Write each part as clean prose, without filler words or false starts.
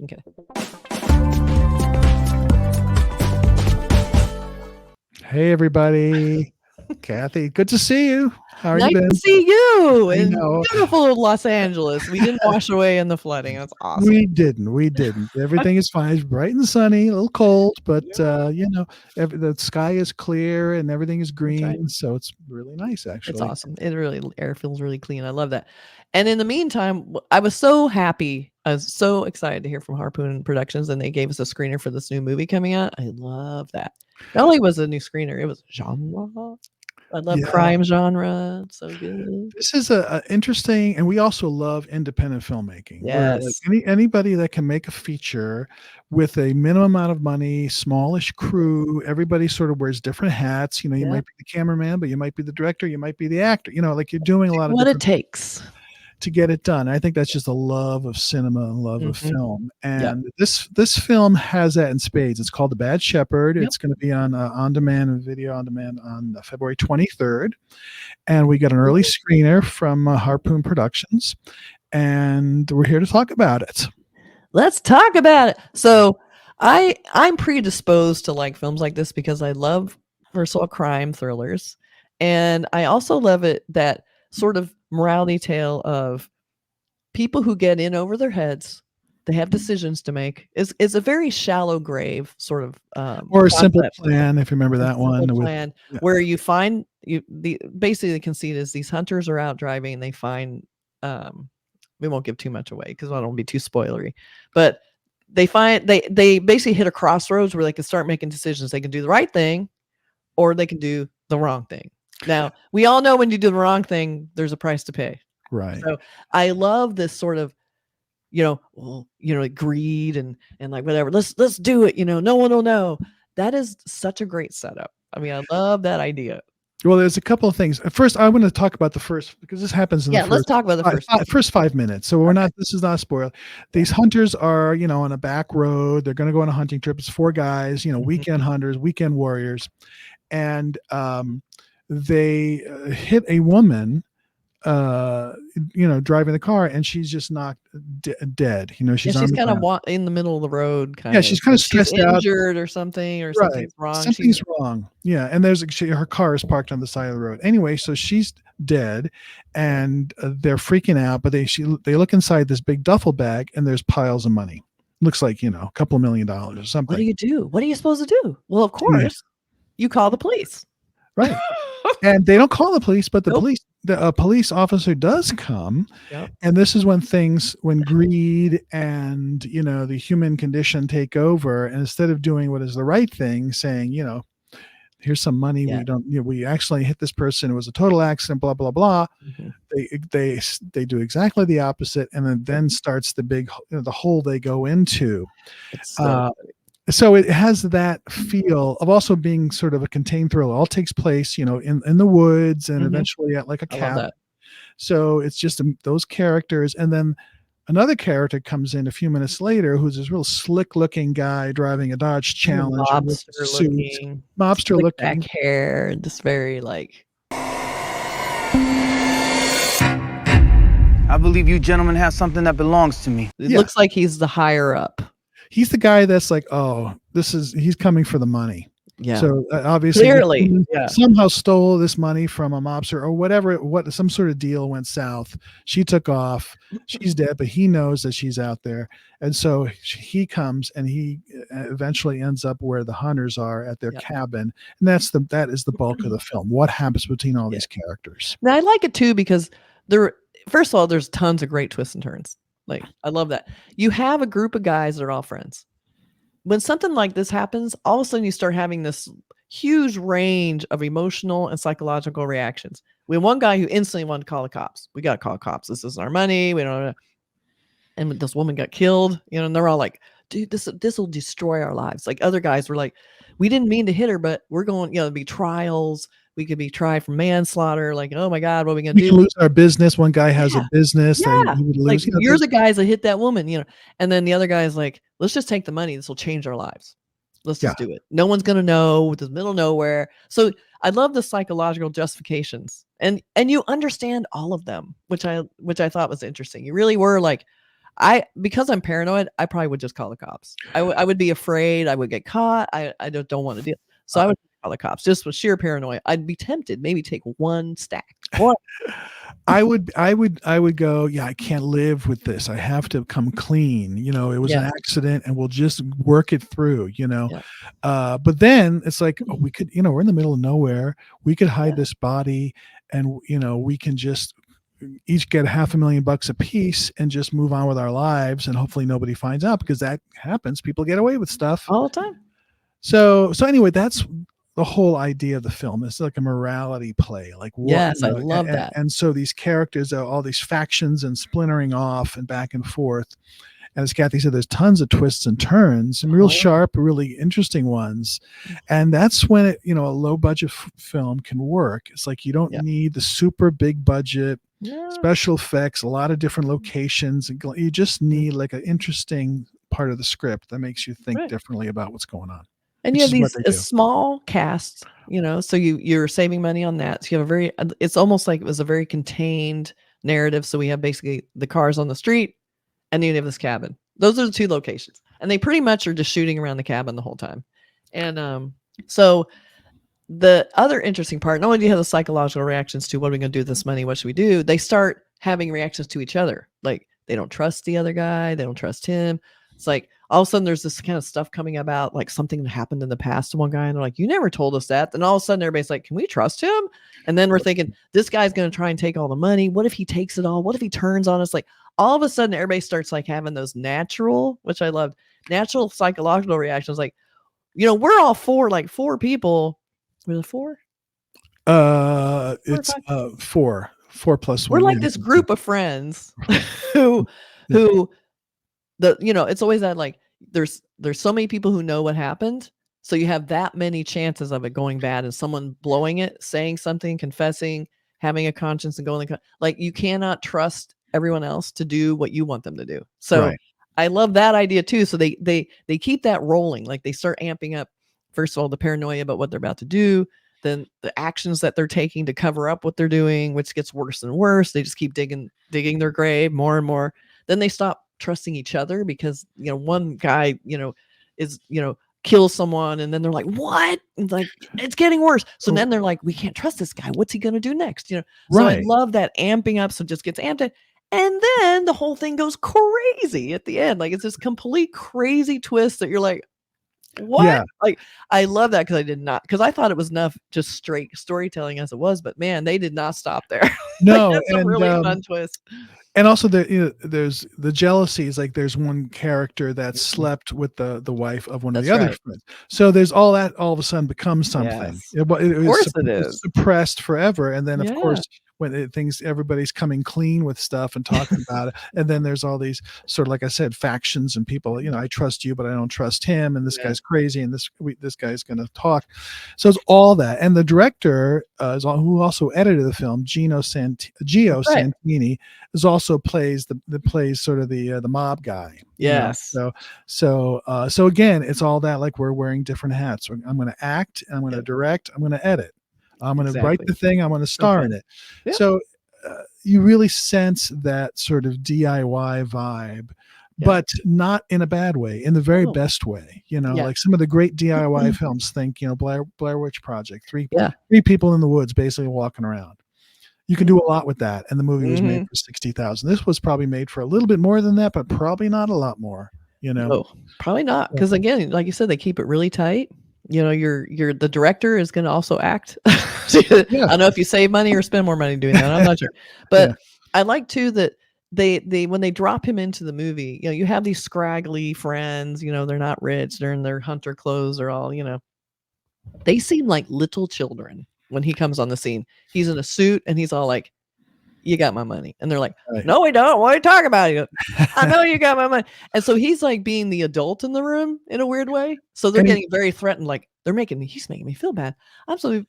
Okay. Hey, everybody. Kathy, good to see you. How are Nice you been? to see you I in know. beautiful Los Angeles. We didn't wash away in the flooding. That's awesome. We didn't. Everything is fine. It's bright and sunny, a little cold, but the sky is clear and everything is green, right. so it's really nice, actually. It's awesome. Air feels really clean. I love that. And in the meantime, I was so happy. I was so excited to hear from Harpoon Productions, and they gave us a screener for this new movie coming out. I love that. Not only was it a new screener, it was genre. I love crime genre. It's so good. This is a interesting, and we also love independent filmmaking. Where like Yes. anybody that can make a feature with a minimum amount of money, smallish crew, everybody sort of wears different hats. You Yeah. might be the cameraman, but you might be the director, you might be the actor. Like you're doing a lot of What it different takes. to get it done. I think that's just a love of cinema and love of film. Yep. And this film has that in spades. It's called The Bad Shepherd. Yep. It's going to be on demand, video on demand on February 23rd. And we got an early screener from Harpoon Productions. And we're here to talk about it. Let's talk about it. So I'm predisposed to like films like this because I love, first of all, crime thrillers. And I also love it, that sort of morality tale of people who get in over their heads. They have decisions to make. It's a very shallow grave sort of or a concept. Simple Plan, if you remember that one. Plan, where you find basically the conceit is these hunters are out driving and they find we won't give too much away because I don't want to be too spoilery, but they basically hit a crossroads where they can start making decisions. They can do the right thing or they can do the wrong thing. Now, we all know when you do the wrong thing, there's a price to pay. Right. So I love this sort of, like greed and like whatever. Let's do it. No one will know. That is such a great setup. I mean, I love that idea. Well, there's a couple of things. First, I want to talk about the first, because this happens in the first. Let's talk about the first 5 minutes. So this is not a spoiler. These hunters are, on a back road. They're going to go on a hunting trip. It's 4 guys, weekend hunters, weekend warriors. And they hit a woman, driving the car, and she's just knocked dead. She's kind of in the middle of the road. She's kind of stressed out, injured or something, or something's wrong. Something's wrong. Yeah, and her car is parked on the side of the road. Anyway, so she's dead, and they're freaking out. But they look inside this big duffel bag, and there's piles of money. Looks like a couple of $1 million or something. What do you do? What are you supposed to do? Well, of course, you call the police. Right. And they don't call the police, but the police officer does come. Yep. And this is when greed and, the human condition take over. And instead of doing what is the right thing, saying, here's some money. We don't, we actually hit this person. It was a total accident, blah, blah, blah. They do exactly the opposite. And then starts the big, the hole they go into. So it has that feel of also being sort of a contained thriller. It all takes place, in the woods and eventually at like a cabin. So it's just those characters. And then another character comes in a few minutes later who's this real slick looking guy driving a Dodge Challenger. Mobster looking. Back hair, just very like. I believe you gentlemen have something that belongs to me. It looks like he's the higher up. He's the guy that's like, oh, he's coming for the money. Yeah. So obviously, clearly, somehow stole this money from a mobster or whatever. Some sort of deal went south. She took off. She's dead, but he knows that she's out there, and so he comes and he eventually ends up where the hunters are at their cabin, and that is the bulk of the film. What happens between all these characters? Now I like it too because first of all, there's tons of great twists and turns. Like, I love that. You have a group of guys that are all friends. When something like this happens, all of a sudden you start having this huge range of emotional and psychological reactions. We had one guy who instantly wanted to call the cops. We got to call cops. This isn't our money. We don't know. And this woman got killed, and they're all like, dude, this will destroy our lives. Like, other guys were like, we didn't mean to hit her, but we're going, there'll be trials. We could be tried for manslaughter. Like, oh my God, what are we going to do? We can lose our business. One guy has a business. Yeah. He would lose. Like, you're the guys that hit that woman, and then the other guy is like, let's just take the money. This will change our lives. Let's just do it. No one's going to know. It's the middle of nowhere. So I love the psychological justifications, and you understand all of them, which I thought was interesting. You really were like, because I'm paranoid, I probably would just call the cops. I would be afraid I would get caught. I don't want to deal. So I would call the cops just with sheer paranoia. I'd be tempted, maybe take one stack. One. I would go, yeah, I can't live with this. I have to come clean. It was an accident and we'll just work it through, but then it's like, oh, we could, we're in the middle of nowhere. We could hide this body and, we can just each get $500,000 a piece and just move on with our lives. And hopefully nobody finds out, because that happens. People get away with stuff all the time. So anyway, that's the whole idea of the film. It's like a morality play. Like, yes, I love that. And so these characters are all these factions and splintering off and back and forth. And as Kathy said, there's tons of twists and turns, and real sharp, really interesting ones. And that's when a low budget film can work. It's like you don't need the super big budget special effects, a lot of different locations. You just need like an interesting part of the script that makes you think differently about what's going on. And you have these small casts, so you're saving money on that. So you have it's almost like it was a very contained narrative. So we have basically the cars on the street, and then you have this cabin. Those are the two locations. And they pretty much are just shooting around the cabin the whole time. And so the other interesting part, not only do you have the psychological reactions to what are we going to do with this money, what should we do? They start having reactions to each other. Like they don't trust the other guy. They don't trust him. It's like all of a sudden there's this kind of stuff coming about, like something that happened in the past to one guy. And they're like, you never told us that. Then all of a sudden everybody's like, can we trust him? And then we're thinking, this guy's going to try and take all the money. What if he takes it all? What if he turns on us? Like all of a sudden everybody starts like having those natural, which I loved, natural psychological reactions. Like, we're all four people. Was it four? It's 4 plus 1. We're like this group of friends who it's always that like there's so many people who know what happened, so you have that many chances of it going bad and someone blowing it, saying something, confessing, having a conscience, and going like you cannot trust everyone else to do what you want them to do. So I love that idea too. So they keep that rolling. Like they start amping up, first of all, the paranoia about what they're about to do, then the actions that they're taking to cover up what they're doing, which gets worse and worse. They just keep digging their grave more and more. Then they stop trusting each other because one guy is kills someone, and then they're like, what? And like it's getting worse. So then they're like, we can't trust this guy. What's he gonna do next? So I love that amping up. So it just gets amped up. And then the whole thing goes crazy at the end. Like it's this complete crazy twist that you're like, what? Yeah. Like I love that because I thought it was enough just straight storytelling as it was, but man, they did not stop there. No, that's a really fun twist. And also there's the jealousies. Like there's one character that slept with the wife of one of the other friends. So there's all that all of a sudden becomes something. Yes. It was suppressed forever. And then of course when everybody's coming clean with stuff and talking about it. And then there's all these sort of, like I said, factions and people, I trust you, but I don't trust him. And this guy's crazy. And this guy's going to talk. So it's all that. And the director who also edited the film, Geo Santini, is also plays plays sort of the mob guy. Yes. So again, it's all that, like we're wearing different hats. I'm going to act, I'm going to direct, I'm going to edit. I'm going to write the thing. I'm going to star in it. Yeah. So you really sense that sort of DIY vibe, but not in a bad way, in the very best way. Like some of the great DIY films, think, Blair Witch Project, three people in the woods basically walking around. You can do a lot with that. And the movie was made for $60,000. This was probably made for a little bit more than that, but probably not a lot more, No, probably not. Because again, like you said, they keep it really tight. The director is going to also act. I don't know if you save money or spend more money doing that. I'm not sure, but I like too that they when they drop him into the movie, you have these scraggly friends. They're not rich. They're in their hunter clothes. They're all they seem like little children when he comes on the scene. He's in a suit and he's all like, you got my money. And they're like, no, we don't. What are you talking about? I know you got my money. And so he's like being the adult in the room in a weird way. So they're getting very threatened. Like he's making me feel bad. I'm so,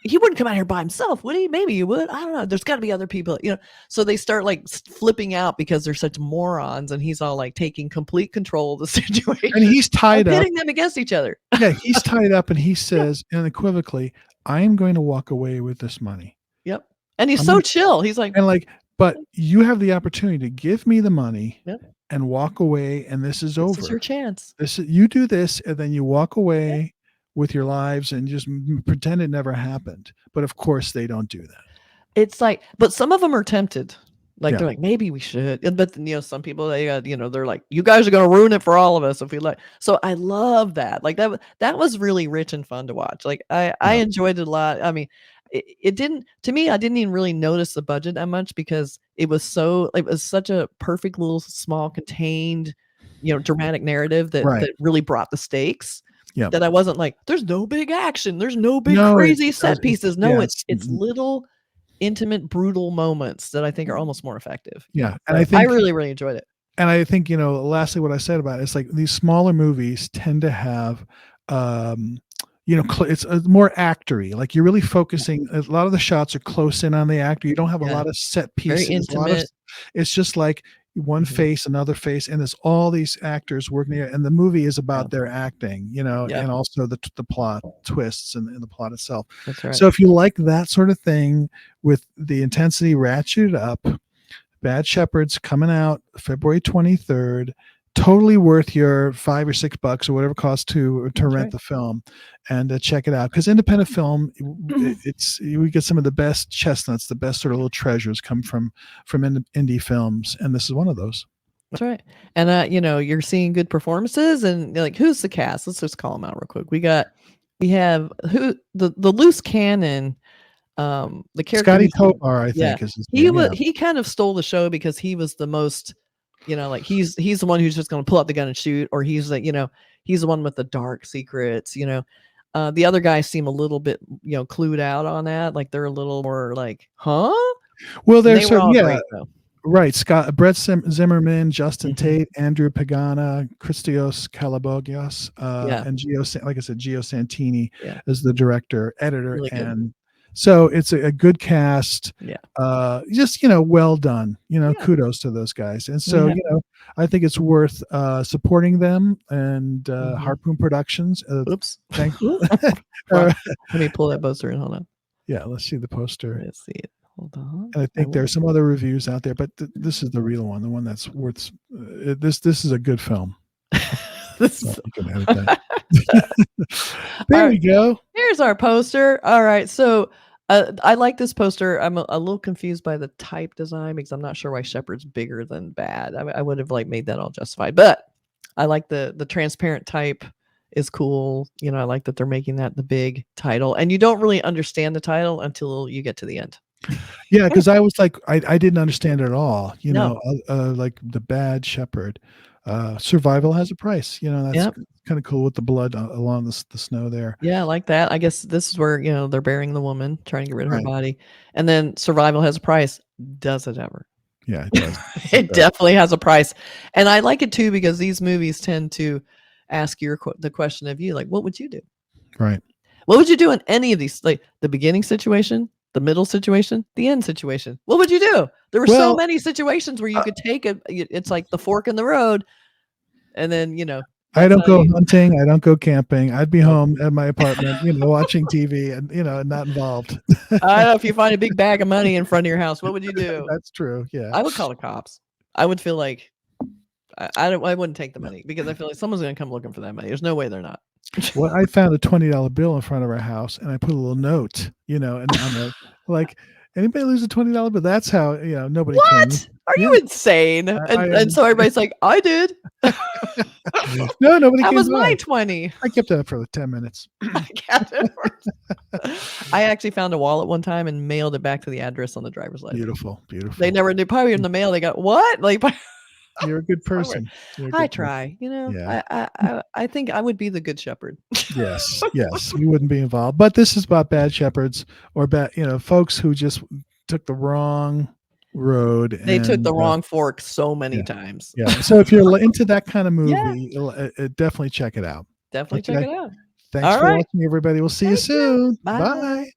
he wouldn't come out here by himself, would he? Maybe you would. I don't know. There's got to be other people, So they start like flipping out because they're such morons. And he's all like taking complete control of the situation. And he's tied up. Pitting them against each other. Yeah, he's tied up and he says unequivocally, I am going to walk away with this money. Yep. And he's so chill. He's like, and like, But you have the opportunity to give me the money Yep. and walk away, and this is This over. is your chance. You do this, and then you walk away with your lives and just pretend it never happened. But of course, they don't do that. It's like, but some of them are tempted. Like Yeah. they're like, maybe we should. But some people, they're like, you guys are going to ruin it for all of us if we let. So I love that. Like that was really rich and fun to watch. Like I enjoyed it a lot. I mean, it didn't, to me, I didn't even really notice the budget that much because it was such a perfect little small contained, dramatic narrative that really brought the stakes. Yeah. That I wasn't like, there's no big action. There's no big crazy set pieces. No, it's little intimate, brutal moments that I think are almost more effective. Yeah. And I really, really enjoyed it. And I think, lastly, what I said about it, it's like these smaller movies tend to have, it's more actory. Like you're really focusing. A lot of the shots are close in on the actor. You don't have a lot of set pieces. Very intimate. It's just like one face, another face, and there's all these actors working there. And the movie is about their acting, and also the plot twists and the plot itself. That's right. So if you like that sort of thing with the intensity ratcheted up, Bad Shepherds coming out February 23rd. Totally worth your $5 or $6 or whatever it costs to rent the film and check it out. Because independent film, we get some of the best chestnuts, the best sort of little treasures come from indie films, and this is one of those. That's right. And you're seeing good performances, and like, who's the cast? Let's just call them out real quick. We have the loose cannon. The character Scotty Tovar, I think is his name. He kind of stole the show because he was the most. Like he's the one who's just going to pull out the gun and shoot, or he's like, he's the one with the dark secrets, the other guys seem a little bit, clued out on that. Like they're a little more like, huh? Well, they're great, right. Brett Zimmerman, Justin Tate, Andrew Pagana, Christos, Kalabogias, and Geo Santini is the director, editor, really and so it's a good cast. Just well done. Kudos to those guys. And so I think it's worth supporting them and Harpoon Productions. Oops. Thank you. Let me pull that poster in. Hold on. Yeah, let's see the poster. Let's see it. Hold on. And I think there's some other reviews out there, but this is the real one, the one that's worth. This is a good film. So you can edit that. There we go. Here's our poster. All right. So I like this poster. I'm a little confused by the type design because I'm not sure why Shepard's bigger than Bad. I would have made that all justified, but I like the transparent type is cool. I like that they're making that the big title, and you don't really understand the title until you get to the end. Yeah, because I was like, I didn't understand it at all. Like the Bad Shepherd. Survival has a price. That's kind of cool with the blood along the snow there. Yeah, I like that. I guess this is where they're burying the woman, trying to get rid of her body, and then survival has a price. Does it ever? Yeah, it does. It definitely has a price, and I like it too because these movies tend to ask the question of you, like, what would you do? Right. What would you do in any of these, like the beginning situation, the middle situation, the end situation? What would you do? There were so many situations where you could take it. It's like the fork in the road, and then I don't go hunting. I don't go camping. I'd be home at my apartment, watching TV and not involved. I don't know, if you find a big bag of money in front of your house, what would you do? That's true. Yeah, I would call the cops. I would feel like I wouldn't take the money because I feel like someone's going to come looking for that money. There's no way they're not. Well, I found a $20 bill in front of our house, and I put a little note, and on it, like, anybody lose a $20 bill? That's how nobody. What? Can. Are you insane? And so everybody's like, I did. No, nobody. That was my 20. I kept it up for like 10 minutes. I actually found a wallet one time and mailed it back to the address on the driver's license. Beautiful. They never knew. Probably in the mail. They got what? Like, you're a good person. I try. I think I would be the good shepherd. Yes. We wouldn't be involved. But this is about bad shepherds or bad, folks who just took the wrong road. They took the wrong fork so many times. Yeah. So if you're into that kind of movie, definitely check it out. Definitely check it out. Thanks for watching, everybody. We'll see you soon. Bye.